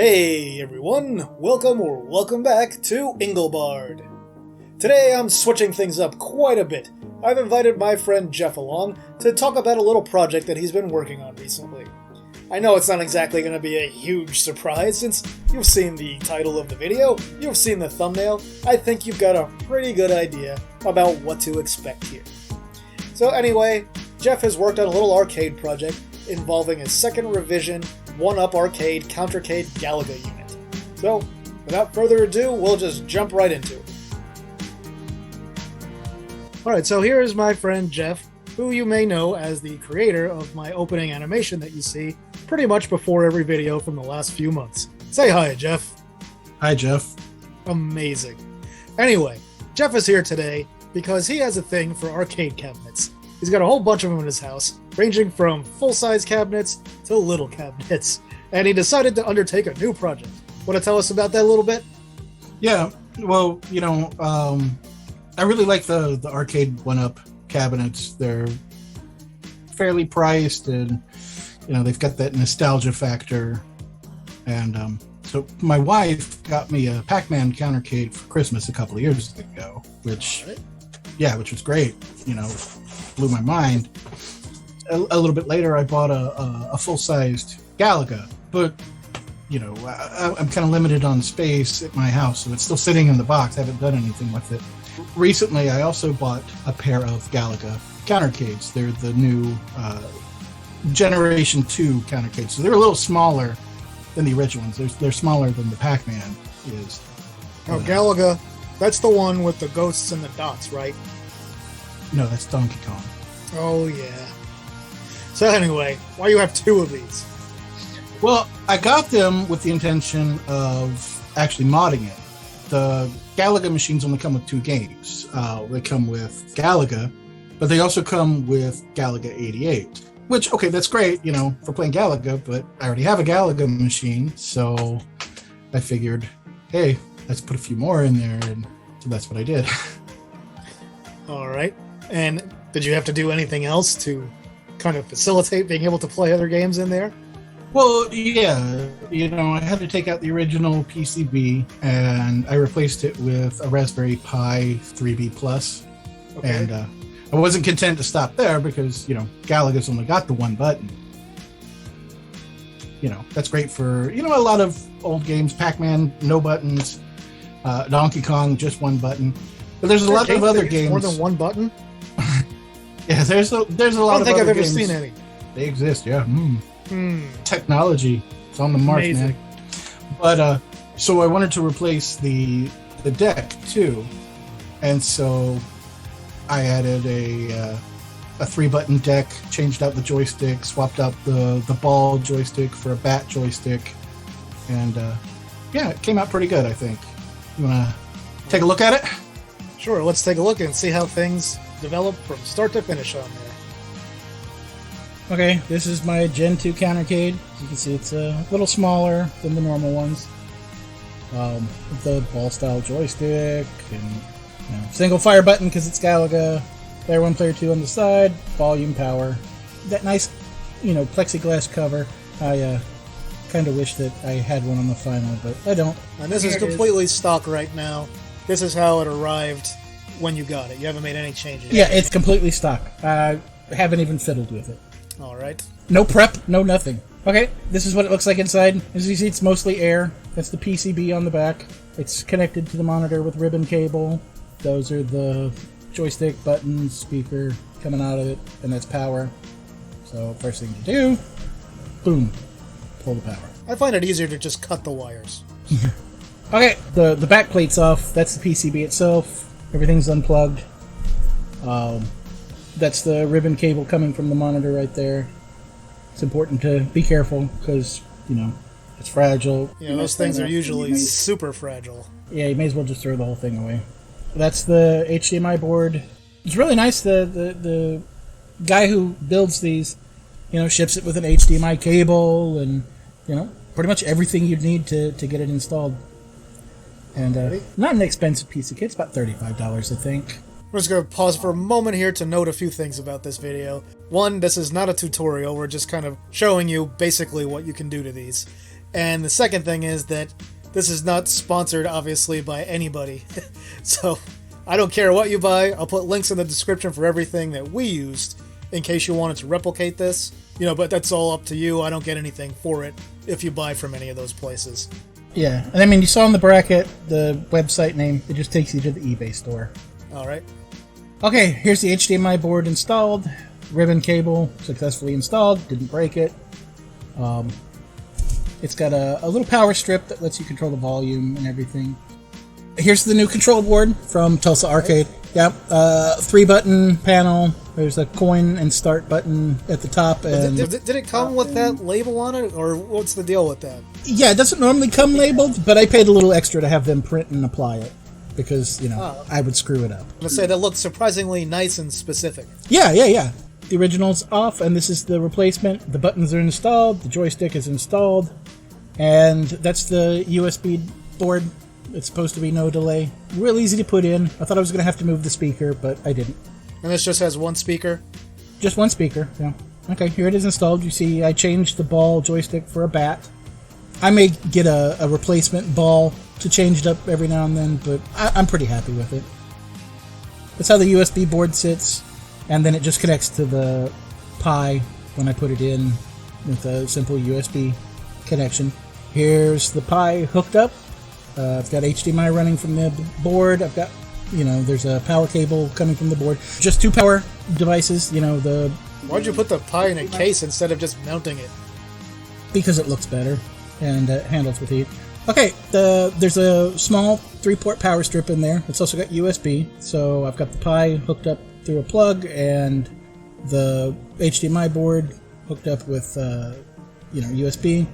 Hey everyone, welcome back to Engelbard. Today I'm switching things up quite a bit. I've invited my friend Jeff along to talk about a little project that he's been working on recently. I know it's not exactly going to be a huge surprise since you've seen the title of the video, you've seen the thumbnail. I think you've got a pretty good idea about what to expect here. So anyway, Jeff has worked on a little arcade project involving a second revision 1-up Arcade Countercade Galaga unit. So, without further ado, we'll just jump right into it. Alright, so here is my friend Jeff, who you may know as the creator of my opening animation that you see pretty much before every video from the last few months. Say hi, Jeff. Hi, Jeff. Amazing. Anyway, Jeff is here today because he has a thing for arcade cabinets. He's got a whole bunch of them in his house, ranging from full-size cabinets to little cabinets, and he decided to undertake a new project. Want to tell us about that a little bit? Yeah, well, I really like the Arcade1up cabinets. They're fairly priced, and they've got that nostalgia factor. And so my wife got me a Pac-Man Countercade for Christmas a couple of years ago, which was great. Blew my mind. A little bit later, I bought a full-sized Galaga, but I'm kind of limited on space at my house, so it's still sitting in the box. I haven't done anything with it. Recently, I also bought a pair of Galaga Countercades. They're the new Generation 2 Countercades, so they're a little smaller than the original ones. They're smaller than the Pac-Man is. Oh, Galaga, that's the one with the ghosts and the dots, right? No, that's Donkey Kong. Oh, yeah. So anyway, why do you have two of these? Well, I got them with the intention of actually modding it. The Galaga machines only come with two games. They come with Galaga, but they also come with Galaga 88. Which, okay, that's great, for playing Galaga, but I already have a Galaga machine, so I figured, hey, let's put a few more in there, and so that's what I did. All right. And did you have to do anything else to kind of facilitate being able to play other games in there? Well, yeah, I had to take out the original PCB, and I replaced it with a Raspberry Pi 3B Plus. Okay. And I wasn't content to stop there because, Galaga's only got the one button. That's great for, a lot of old games. Pac-Man, no buttons. Donkey Kong, just one button. But there's a lot of other games. More than one button? Yeah, there's a lot of other games. I don't think I've ever seen any. They exist, yeah. Technology. It's on the mark, man. But, so I wanted to replace the deck, too. And so I added a 3-button deck, changed out the joystick, swapped out the ball joystick for a bat joystick. And, it came out pretty good, I think. You want to take a look at it? Sure, let's take a look and see how things develop from start to finish on there. Okay, this is my Gen 2 Countercade. As you can see, it's a little smaller than the normal ones. With the ball-style joystick and single fire button because it's Galaga. Player 1, player 2 on the side. Volume, power. That nice, plexiglass cover. I kind of wish that I had one on the final, but I don't. And this is completely stock right now. This is how it arrived when you got it. You haven't made any changes. Yeah, it's completely stock. I haven't even fiddled with it. All right. No prep, no nothing. Okay, this is what it looks like inside. As you see, it's mostly air. That's the PCB on the back. It's connected to the monitor with ribbon cable. Those are the joystick, buttons, speaker coming out of it, and that's power. So first thing to do, boom, pull the power. I find it easier to just cut the wires. Okay, the back plate's off. That's the PCB itself. Everything's unplugged. That's the ribbon cable coming from the monitor right there. It's important to be careful because, it's fragile. Yeah, those things are usually super fragile. Yeah, you may as well just throw the whole thing away. That's the HDMI board. It's really nice. The guy who builds these, ships it with an HDMI cable and, pretty much everything you'd need to get it installed. And not an expensive piece of kit. It's about $35, I think. We're just going to pause for a moment here to note a few things about this video. One, this is not a tutorial. We're just kind of showing you basically what you can do to these. And the second thing is that this is not sponsored, obviously, by anybody. So I don't care what you buy. I'll put links in the description for everything that we used in case you wanted to replicate this. But that's all up to you. I don't get anything for it if you buy from any of those places. Yeah, and I mean, you saw in the bracket the website name. It just takes you to the eBay store. All right. Okay, here's the HDMI board installed. Ribbon cable successfully installed. Didn't break it. It's got a little power strip that lets you control the volume and everything. Here's the new control board from Tulsa Arcade. Yep, 3-button panel. There's a coin and start button at the top. And Did it come with that label on it, or what's the deal with that? yeah, it doesn't normally come labeled, but I paid a little extra to have them print and apply it because I would screw it up. I'm gonna say that looks surprisingly nice and specific. Yeah. The original's off, and this is the replacement. The buttons are installed, the joystick is installed, and that's the USB board. It's supposed to be no delay. Real easy to put in. I thought I was going to have to move the speaker, but I didn't. And this just has one speaker? Just one speaker, yeah. Okay, here it is installed. You see I changed the ball joystick for a bat. I may get a replacement ball to change it up every now and then, but I'm pretty happy with it. That's how the USB board sits, and then it just connects to the Pi when I put it in with a simple USB connection. Here's the Pi hooked up. I've got HDMI running from the board. I've got, there's a power cable coming from the board. Just two power devices, Why'd you put the Pi in a case instead of just mounting it? Because it looks better and handles with heat. Okay, there's a small 3-port power strip in there. It's also got USB, so I've got the Pi hooked up through a plug and the HDMI board hooked up with, USB.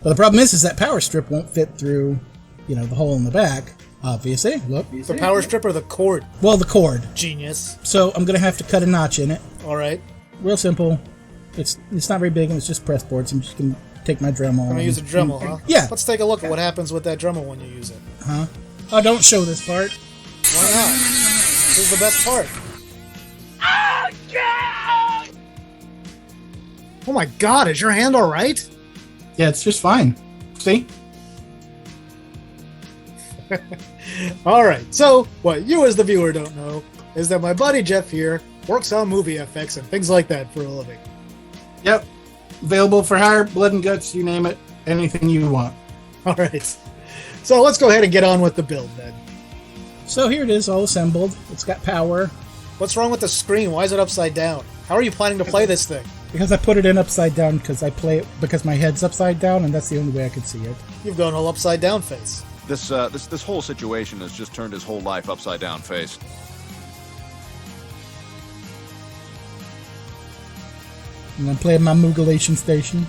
But the problem is that power strip won't fit through the hole in the back, obviously. Look. The power strip or the cord? Well, the cord. Genius. So I'm going to have to cut a notch in it. All right. Real simple. It's not very big, and it's just press boards. I'm just going to take my Dremel. I'm going to use a Dremel, huh? Yeah. Let's take a look at what happens with that Dremel when you use it. Huh? Oh, don't show this part. Why not? This is the best part. Oh my god, is your hand all right? Yeah, it's just fine. See? All right, so what you as the viewer don't know is that my buddy Jeff here works on movie effects and things like that for a living. Yep. Available for hire, blood and guts, you name it. Anything you want. All right. So let's go ahead and get on with the build then. So here it is, all assembled. It's got power. What's wrong with the screen? Why is it upside down? How are you planning to play this thing? Because I put it in upside down because I play it because my head's upside down and that's the only way I could see it. You've gone all upside down face. This whole situation has just turned his whole life upside down face. And I'm playing my Moogulation station.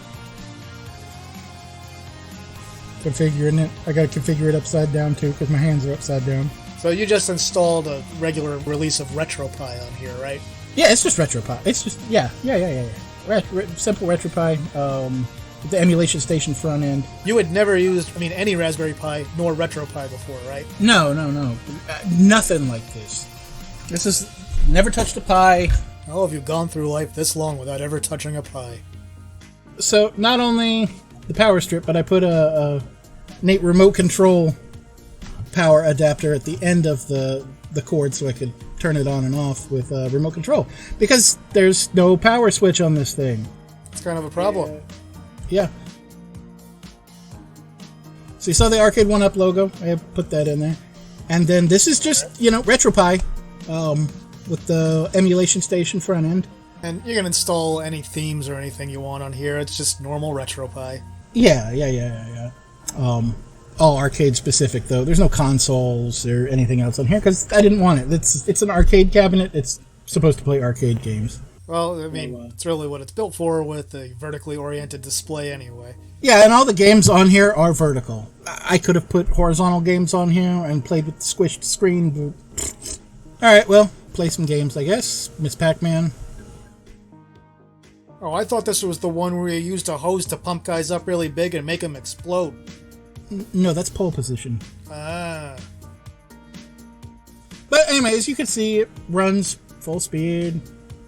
Configuring it. I gotta configure it upside down too because my hands are upside down. So you just installed a regular release of RetroPie on here, right? Yeah, it's just RetroPie. It's just, yeah. Simple RetroPie. The emulation station front end. You had never used, any Raspberry Pi nor RetroPie before, right? No. Nothing like this. This is, never touched a Pi. How have you gone through life this long without ever touching a Pi? So, not only the power strip, but I put a Nate remote control power adapter at the end of the cord so I could turn it on and off with a remote control. Because there's no power switch on this thing. It's kind of a problem. Yeah. So you saw the Arcade1up logo. I put that in there. And then this is just, RetroPie with the emulation station front end. And you can install any themes or anything you want on here. It's just normal RetroPie. Yeah. All arcade specific though. There's no consoles or anything else on here because I didn't want it. It's an arcade cabinet. It's supposed to play arcade games. Well, it's really what it's built for with a vertically oriented display anyway. Yeah, and all the games on here are vertical. I could have put horizontal games on here and played with the squished screen, but... Alright, well, play some games, I guess. Miss Pac-Man. Oh, I thought this was the one where you used a hose to pump guys up really big and make them explode. No, that's pole position. Ah. But anyway, as you can see, it runs full speed.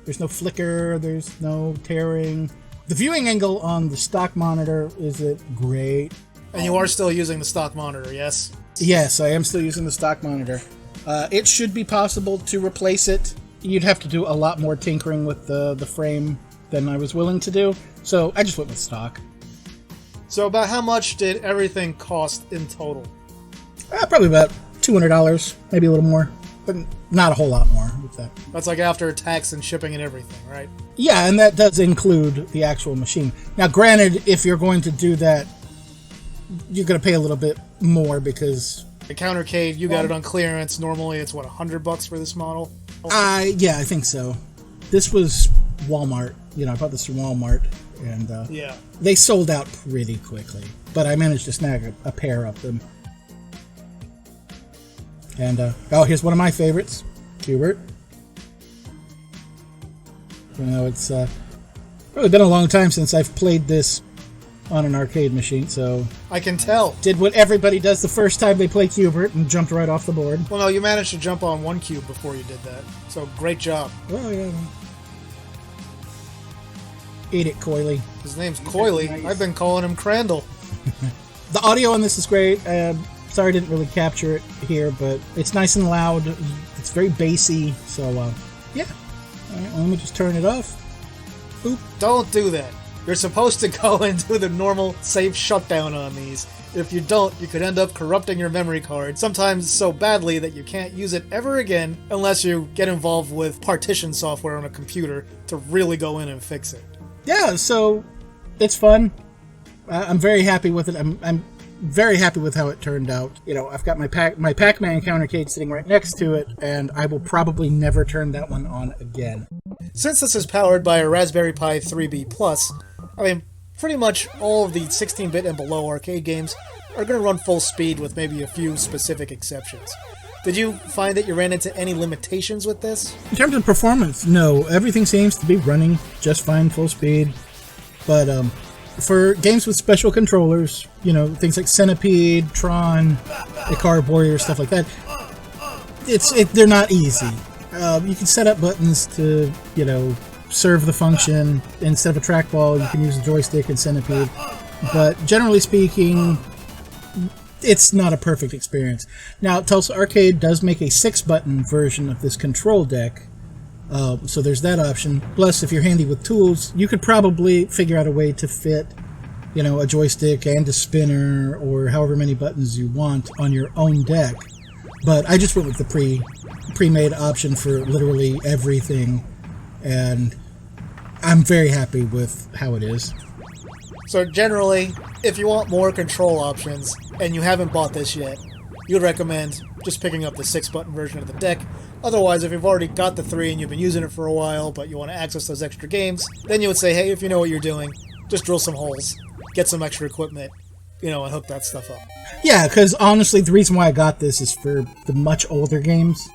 There's no flicker, there's no tearing. The viewing angle on the stock monitor isn't great. And you are still using the stock monitor, yes? Yes, I am still using the stock monitor. It should be possible to replace it. You'd have to do a lot more tinkering with the frame than I was willing to do, so I just went with stock. So about how much did everything cost in total? Probably about $200, maybe a little more, but not a whole lot more with that. That's like after tax and shipping and everything, right? Yeah, and that does include the actual machine. Now, granted, if you're going to do that, you're going to pay a little bit more because... The Countercade, you got it on clearance. Normally it's, what, $100 for this model? Yeah, I think so. This was Walmart. You know, I bought this from Walmart, and yeah, they sold out pretty quickly. But I managed to snag a pair of them. And, here's one of my favorites, Hubert. You know, it's really been a long time since I've played this on an arcade machine, so... I can tell. Did what everybody does the first time they play Hubert and jumped right off the board. Well, no, you managed to jump on one cube before you did that, so great job. Oh, yeah. Eat it, Coily. His name's Coily. Nice. I've been calling him Crandall. The audio on this is great. Sorry I didn't really capture it here, but it's nice and loud. It's very bassy, so, yeah. All right, let me just turn it off. Oop. Don't do that. You're supposed to go and do the normal safe shutdown on these. If you don't, you could end up corrupting your memory card, sometimes so badly that you can't use it ever again unless you get involved with partition software on a computer to really go in and fix it. Yeah, so it's fun. I'm very happy with it. I'm very happy with how it turned out. You know, I've got my Pac-Man Countercade sitting right next to it, and I will probably never turn that one on again. Since this is powered by a Raspberry Pi 3B Plus, I mean, pretty much all of the 16-bit and below arcade games are going to run full speed with maybe a few specific exceptions. Did you find that you ran into any limitations with this? In terms of performance, no. Everything seems to be running just fine full speed. But for games with special controllers, you know, things like Centipede, Tron, Icar Warrior, stuff like that, they're not easy. You can set up buttons to, you know, serve the function. Instead of a trackball, you can use a joystick and Centipede. But generally speaking, it's not a perfect experience. Now, Tulsa Arcade does make a 6-button version of this control deck, so there's that option. Plus, if you're handy with tools, you could probably figure out a way to fit, you know, a joystick and a spinner, or however many buttons you want on your own deck. But I just went with the pre-made option for literally everything, and I'm very happy with how it is. So generally, if you want more control options, and you haven't bought this yet, you'd recommend just picking up the 6-button version of the deck. Otherwise, if you've already got the 3 and you've been using it for a while, but you want to access those extra games, then you would say, hey, if you know what you're doing, just drill some holes, get some extra equipment, you know, and hook that stuff up. Yeah, because honestly, the reason why I got this is for the much older games,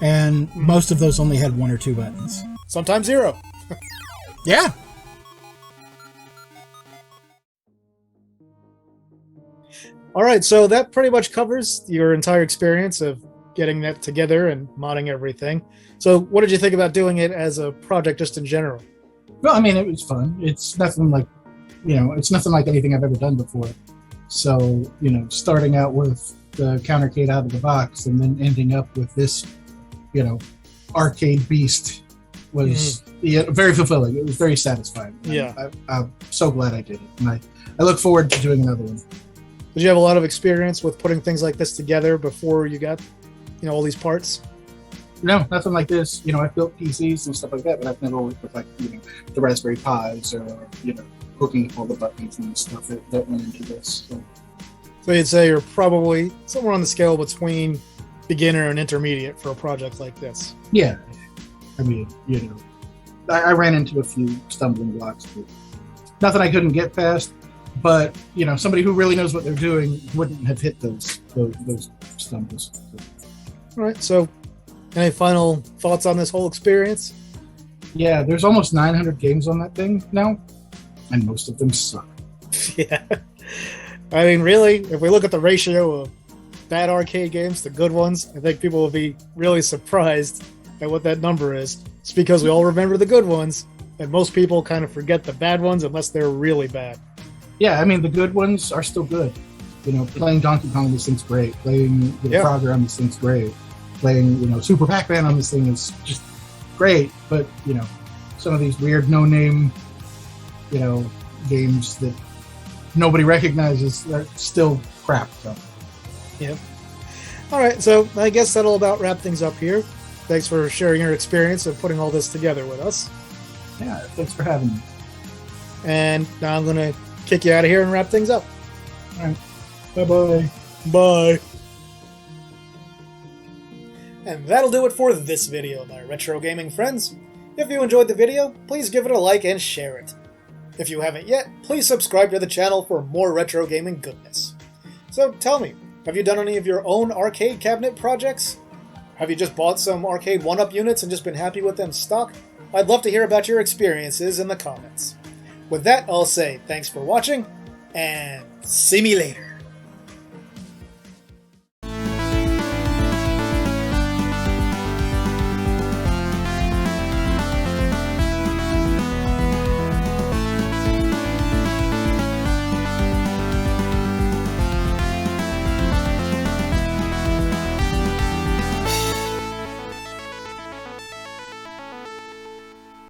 and most of those only had 1 or 2 buttons. Sometimes 0. Yeah. Alright, so that pretty much covers your entire experience of getting that together and modding everything. So what did you think about doing it as a project just in general? Well, I mean, it was fun. It's nothing like, you know, it's nothing like anything I've ever done before. So, you know, starting out with the Countercade out of the box and then ending up with this, you know, arcade beast was very fulfilling. It was very satisfying. Yeah. I'm so glad I did it. And I look forward to doing another one. Did you have a lot of experience with putting things like this together before you got, you know, all these parts? No, nothing like this. You know, I've built PCs and stuff like that, but I've never worked with, like, you know, the Raspberry Pis or, you know, hooking up all the buttons and stuff that went into this. So you'd say you're probably somewhere on the scale between beginner and intermediate for a project like this. Yeah. I mean, you know, I ran into a few stumbling blocks, but nothing I couldn't get past. But, you know, somebody who really knows what they're doing wouldn't have hit those stumbles. All right, so any final thoughts on this whole experience? Yeah, there's almost 900 games on that thing now, and most of them suck. Yeah. I mean, really, if we look at the ratio of bad arcade games to good ones, I think people will be really surprised at what that number is. It's because we all remember the good ones, and most people kind of forget the bad ones unless they're really bad. Yeah, I mean, the good ones are still good. You know, playing Donkey Kong on this thing's great. Playing Frogger on this thing's great. Playing, Super Pac-Man on this thing is just great. But, some of these weird no-name, games that nobody recognizes, they're still crap. So. Yep. All right, so I guess that'll about wrap things up here. Thanks for sharing your experience of putting all this together with us. Yeah, thanks for having me. And now I'm going to kick you out of here and wrap things up. All right. Bye-bye. Bye. And that'll do it for this video, my retro gaming friends. If you enjoyed the video, please give it a like and share it. If you haven't yet, please subscribe to the channel for more retro gaming goodness. So tell me, have you done any of your own arcade cabinet projects? Have you just bought some Arcade1up units and just been happy with them stock? I'd love to hear about your experiences in the comments. With that, I'll say thanks for watching, and see me later.